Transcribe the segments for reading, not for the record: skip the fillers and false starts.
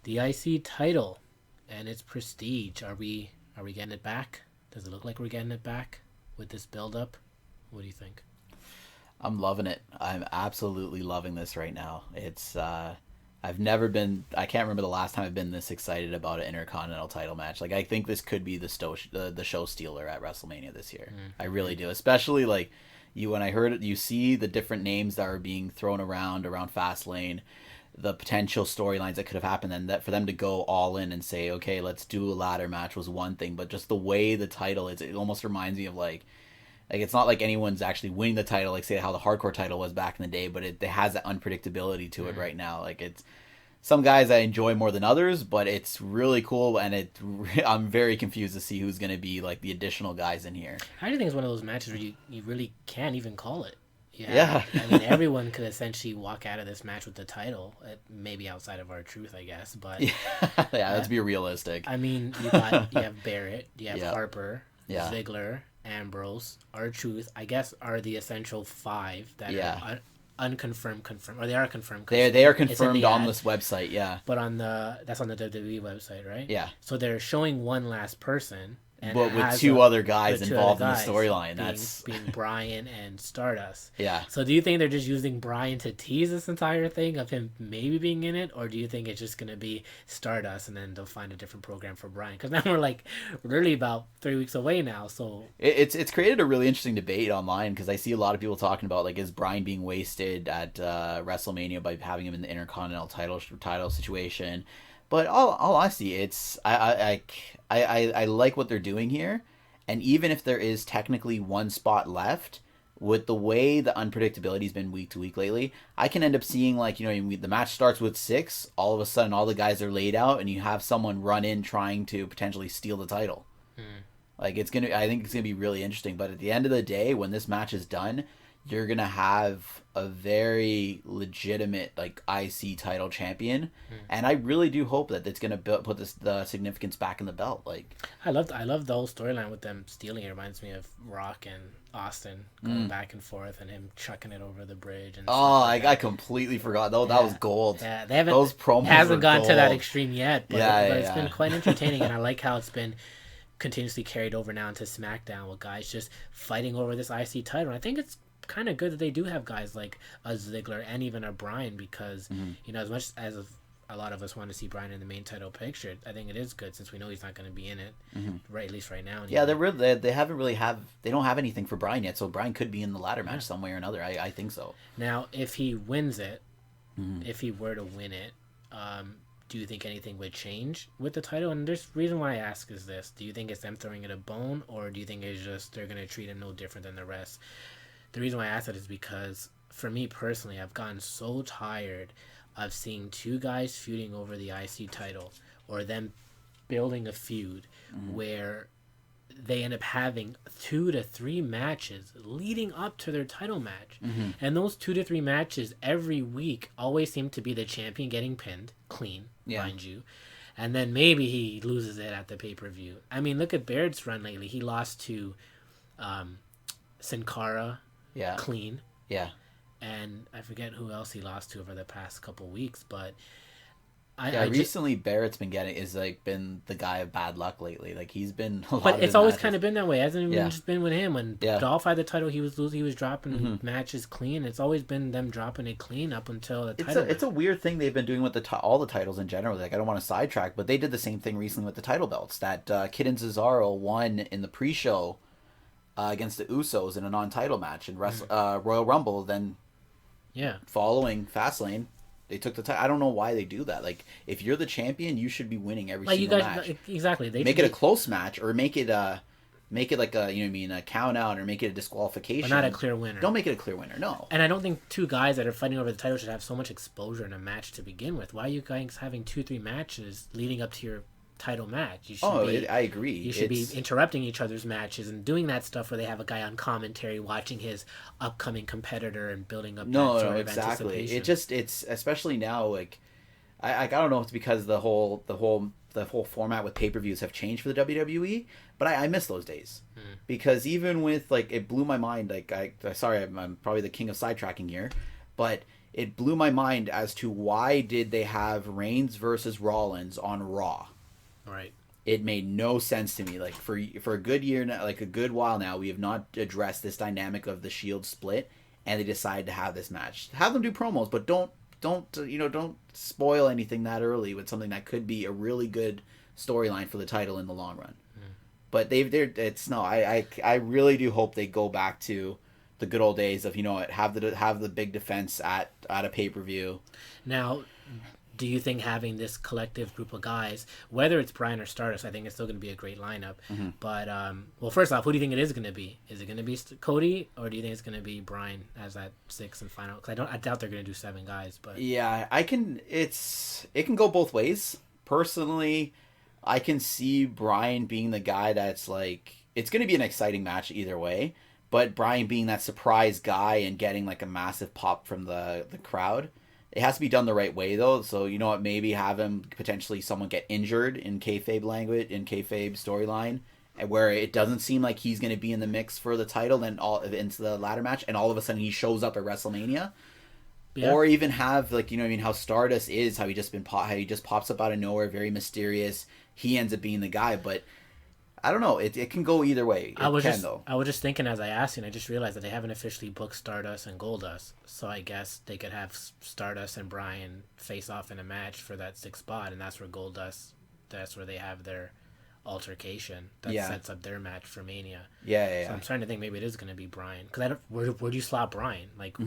the IC title and its prestige. Are we getting it back? Does it look like we're getting it back with this build up? What do you think? I'm loving it. I'm absolutely loving this right now. It's I've never been. I can't remember the last time I've been this excited about an Intercontinental title match. Like I think this could be the show stealer at WrestleMania this year. I really do. Especially like when I heard it, you see the different names that are being thrown around Fastlane, the potential storylines that could have happened, and that for them to go all in and say, okay, let's do a ladder match was one thing, but just the way the title is, it almost reminds me of like it's not like anyone's actually winning the title, like say how the hardcore title was back in the day, but it has that unpredictability to it right now. Like it's some guys I enjoy more than others, but it's really cool, and I'm very confused to see who's going to be like the additional guys in here. I think it's one of those matches where you really can't even call it. Yeah. I mean, everyone could essentially walk out of this match with the title, maybe outside of R-Truth, I guess. But let's be realistic. I mean, you have Barrett, you have Harper, Yeah. Ziggler, Ambrose, R-Truth, I guess, are the essential five that are unconfirmed, confirmed, or they are confirmed. They are confirmed on this website, yeah. But that's on the WWE website, right? Yeah. So they're showing one last person. But with two other guys involved in the storyline, being Bryan and Stardust. Yeah. So do you think they're just using Bryan to tease this entire thing of him maybe being in it, or do you think it's just going to be Stardust and then they'll find a different program for Bryan? Because now we're like really about 3 weeks away now. So it's created a really interesting debate online, because I see a lot of people talking about like, is Bryan being wasted at WrestleMania by having him in the Intercontinental title situation? But all I see, it's I like what they're doing here, and even if there is technically one spot left, with the way the unpredictability's been week to week lately, I can end up seeing like, the match starts with 6, all of a sudden all the guys are laid out, and you have someone run in trying to potentially steal the title. Like I think it's gonna be really interesting. But at the end of the day, when this match is done, you're gonna have a very legitimate like IC title champion, and I really do hope that it's gonna put the significance back in the belt. Like I love the whole storyline with them stealing. It reminds me of Rock and Austin going back and forth, and him chucking it over the bridge. And I completely forgot. That was gold. Yeah, they haven't. Those promos hasn't gone gold. to that extreme yet, but, it's been quite entertaining, and I like how it's been continuously carried over now into SmackDown with guys just fighting over this IC title. And I think it's kind of good that they do have guys like a Ziggler and even a Bryan, because as much as a lot of us want to see Bryan in the main title picture, I think it is good since we know he's not going to be in it, right? At least right now. Yeah, they don't have anything for Bryan yet, so Bryan could be in the ladder match some way or another. I think so. Now, if he wins it, if he were to win it, do you think anything would change with the title? And there's reason why I ask is this: do you think it's them throwing it a bone, or do you think it's just they're going to treat him no different than the rest? The reason why I ask that is because, for me personally, I've gotten so tired of seeing two guys feuding over the IC title, or them building a feud where they end up having 2 to 3 matches leading up to their title match. And those 2 to 3 matches every week always seem to be the champion getting pinned clean, mind you. And then maybe he loses it at the pay-per-view. I mean, look at Barrett's run lately. He lost to Sin Cara clean. Yeah. And I forget who else he lost to over the past couple weeks, but recently Barrett's been been the guy of bad luck lately. Like he's been but it's always kind of been that way. It hasn't even just been with him. When Dolph had the title, he was dropping matches clean. It's always been them dropping it clean up until the title. It's a weird thing they've been doing with all the titles in general. Like I don't want to sidetrack, but they did the same thing recently with the title belts. That Kid and Cesaro won in the pre-show against the Usos in a non-title match in Royal Rumble. Then following Fastlane, they took the title. I don't know why they do that. Like, if you're the champion, you should be winning every single match. Exactly. Make it a close match, or make it like a count out, or make it a disqualification. But not a clear winner. Don't make it a clear winner. No. And I don't think two guys that are fighting over the title should have so much exposure in a match to begin with. Why are you guys having 2-3 matches leading up to your title match? I agree. You should be interrupting each other's matches and doing that stuff where they have a guy on commentary watching his upcoming competitor and building up exactly. It's especially now, like I don't know if it's because the whole format with pay-per-views have changed for the WWE, but I miss those days. Because even with, like, it blew my mind, like I'm probably the king of sidetracking here, but it blew my mind as to why did they have Reigns versus Rollins on Raw. Right. It made no sense to me. Like for a good year now, like a good while now, we have not addressed this dynamic of the Shield split, and they decided to have this match. Have them do promos, but don't spoil anything that early with something that could be a really good storyline for the title in the long run. But I really do hope they go back to the good old days of have the big defense at a pay-per-view. Now, do you think having this collective group of guys, whether it's Bryan or Stardust, I think it's still going to be a great lineup. But well, first off, who do you think it is going to be? Is it going to be Cody, or do you think it's going to be Bryan as that 6th and final? Because I doubt they're going to do 7 guys. But yeah, it can go both ways. Personally, I can see Bryan being the guy that's like, it's going to be an exciting match either way, but Bryan being that surprise guy and getting like a massive pop from the crowd. It has to be done the right way though, so you know what, maybe have him potentially someone get injured in kayfabe language, in kayfabe storyline, and where it doesn't seem like he's going to be in the mix for the title, then all into the ladder match, and all of a sudden he shows up at WrestleMania. Yeah. Or even have how Stardust is, how he just pops up out of nowhere, very mysterious. He ends up being the guy, but I don't know. It can go either way. I was just thinking as I asked you, and I just realized that they haven't officially booked Stardust and Goldust, so I guess they could have Stardust and Bryan face off in a match for that 6th spot, and that's where they have their altercation that sets up their match for Mania. Yeah. So I'm starting to think maybe it is going to be Bryan, because where do you slot Bryan? Like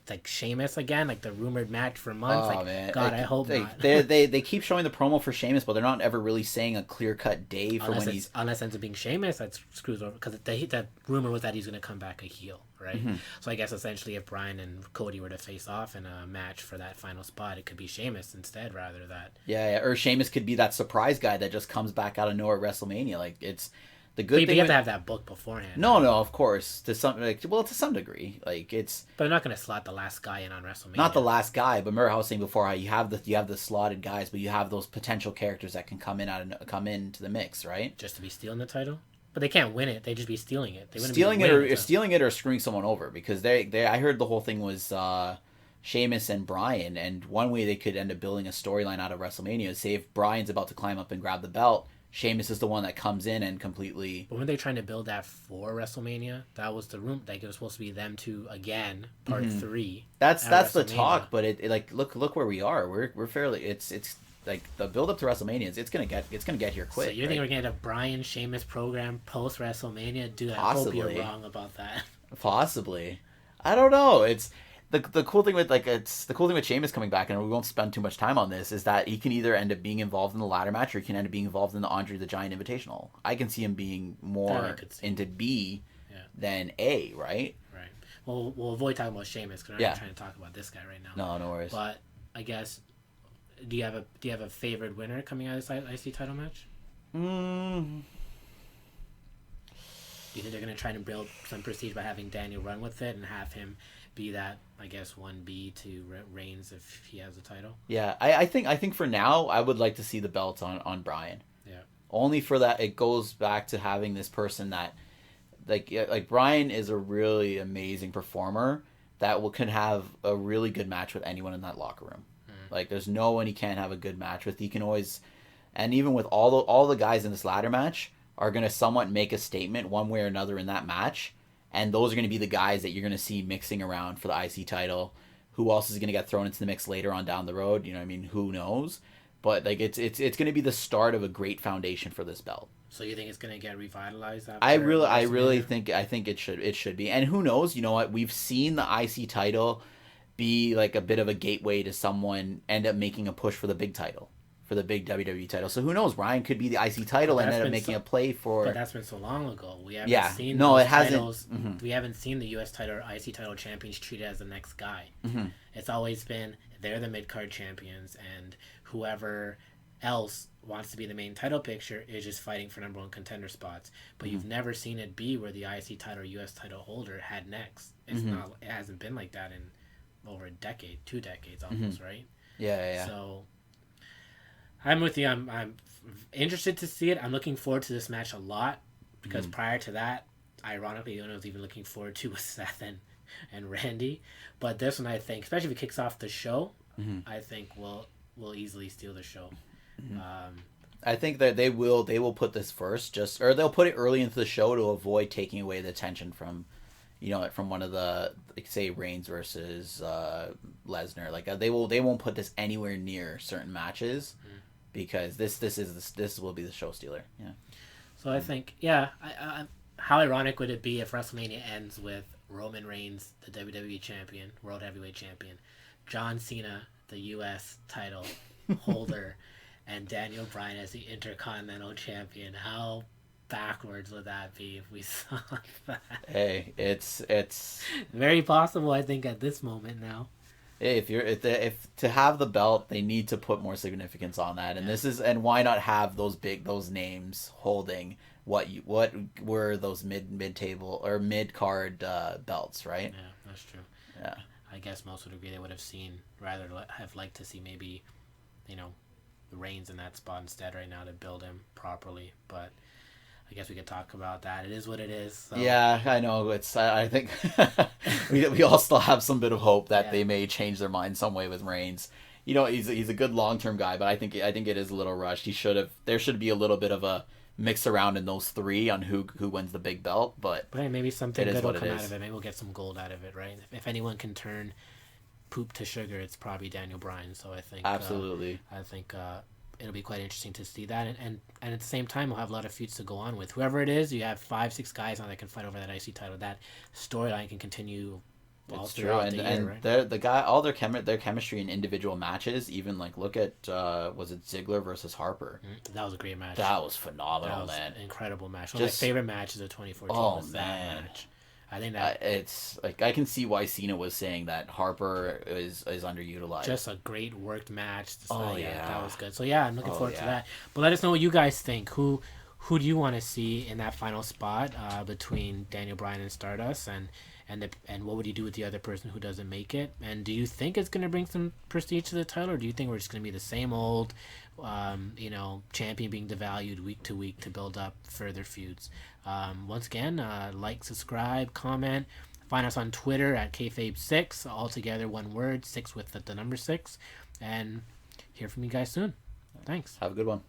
like Sheamus again, like the rumored match for months. Oh man, God, I hope not. They keep showing the promo for Sheamus, but they're not ever really saying a clear cut day for when he's unless it ends up being Sheamus, that screws over, because that rumor was that he's going to come back a heel, right? So I guess essentially if Bryan and Cody were to face off in a match for that final spot, it could be Sheamus instead rather that. Or Sheamus could be that surprise guy that just comes back out of nowhere at WrestleMania. Like it's the good thing. But you have to have that book beforehand. No, of course, to some degree, like it's. But they're not going to slot the last guy in on WrestleMania. Not the last guy, but remember how I was saying before, how you have the slotted guys, but you have those potential characters that can come into the mix, right? Just to be stealing the title. But they can't win it. They just be stealing it. They stealing it or screwing someone over, because I heard the whole thing was Sheamus and Bryan, and one way they could end up building a storyline out of WrestleMania is, say if Bryan's about to climb up and grab the belt, Sheamus is the one that comes in and completely. But weren't they trying to build that for WrestleMania? That was the room. Like it was supposed to be them two again, part 3. That's the talk, but it like look where we are. We're fairly it's like the build up to WrestleMania. It's gonna get here quick. So you think we're gonna get a Bryan Sheamus program post WrestleMania? Dude, I hope you're wrong about that. Possibly, I don't know. It's. The cool thing with Sheamus coming back, and we won't spend too much time on this, is that he can either end up being involved in the ladder match, or he can end up being involved in the Andre the Giant Invitational. I can see him being more into B than A, right? Right. Well, we'll avoid talking about Sheamus because we're not trying to talk about this guy right now. No worries. But I guess, do you have a favorite winner coming out of this IC title match? Do you think they're going to try to build some prestige by having Daniel run with it and have him be that, I guess, 1B to Reigns if he has the title? Yeah, I think for now I would like to see the belt on Bryan. Yeah. Only for that, it goes back to having this person that, like Bryan is a really amazing performer that can have a really good match with anyone in that locker room. Like there's no one he can't have a good match with. He can always, and even with all the guys in this ladder match are going to somewhat make a statement one way or another in that match. And those are going to be the guys that you're going to see mixing around for the IC title. Who else is going to get thrown into the mix later on down the road? You know what I mean? Who knows? But like it's going to be the start of a great foundation for this belt. So you think it's going to get revitalized? I really think it should be. And who knows? You know what? We've seen the IC title be like a bit of a gateway to someone end up making a push for the big title. For the big WWE title. So who knows? Bryan could be the IC title and end up making a play for... But that's been so long ago. We haven't seen We haven't seen the US title or IC title champions treated as the next guy. It's always been, they're the mid-card champions, and whoever else wants to be the main title picture is just fighting for number 1 contender spots. But you've never seen it be where the IC title or US title holder had next. It hasn't been like that in over a decade, 2 decades almost, right? Yeah. So... I'm with you. I'm interested to see it. I'm looking forward to this match a lot because prior to that, ironically, I was even looking forward to with Seth and Randy. But this one, I think, especially if it kicks off the show, I think will easily steal the show. I think that they will put this first, or they'll put it early into the show to avoid taking away the attention from, from one of the, like, say, Reigns versus Lesnar. Like, they won't put this anywhere near certain matches, because this will be the show stealer. Yeah. So I think, yeah, how ironic would it be if WrestleMania ends with Roman Reigns, the WWE champion, World Heavyweight Champion, John Cena, the U.S. title holder, and Daniel Bryan as the Intercontinental Champion? How backwards would that be if we saw that? Hey, it's very possible, I think, at this moment now. Hey, if to have the belt, they need to put more significance on that, and why not have those names holding what were those mid table or mid card belts, right? Yeah, that's true. Yeah, I guess most would agree they would have have liked to see maybe, Reigns in that spot instead right now to build him properly, but I guess we could talk about that. It is what it is. So. Yeah, I know. I think we all still have some bit of hope that they may change their mind some way with Reigns. He's a good long-term guy, but I think it is a little rushed. There should be a little bit of a mix around in those three on who wins the big belt, but hey, maybe something good will come out of it. Maybe we'll get some gold out of it, right? If anyone can turn poop to sugar, it's probably Daniel Bryan. So I think absolutely. It'll be quite interesting to see that, and at the same time, we'll have a lot of feuds to go on with whoever it is. You have 5-6 guys now that can fight over that IC title. That storyline can continue all throughout the year, right? The guy, all their chemistry in individual matches. Even like look at was it Ziggler versus Harper? That was a great match. That was phenomenal, man. An incredible match. One of my favorite matches of 2014 was that match. I think that it's like I can see why Cena was saying that Harper is underutilized. Just a great worked match. That was good. So yeah, I'm looking forward to that. But let us know what you guys think. Who do you want to see in that final spot between Daniel Bryan and Stardust, and what would you do with the other person who doesn't make it? And do you think it's going to bring some prestige to the title, or do you think we're just going to be the same old, champion being devalued week to week to build up further feuds? Once again, like, subscribe, comment. Find us on Twitter at Kayfabe6, all together, one word, 6 with the number 6. And hear from you guys soon. Thanks. Have a good one.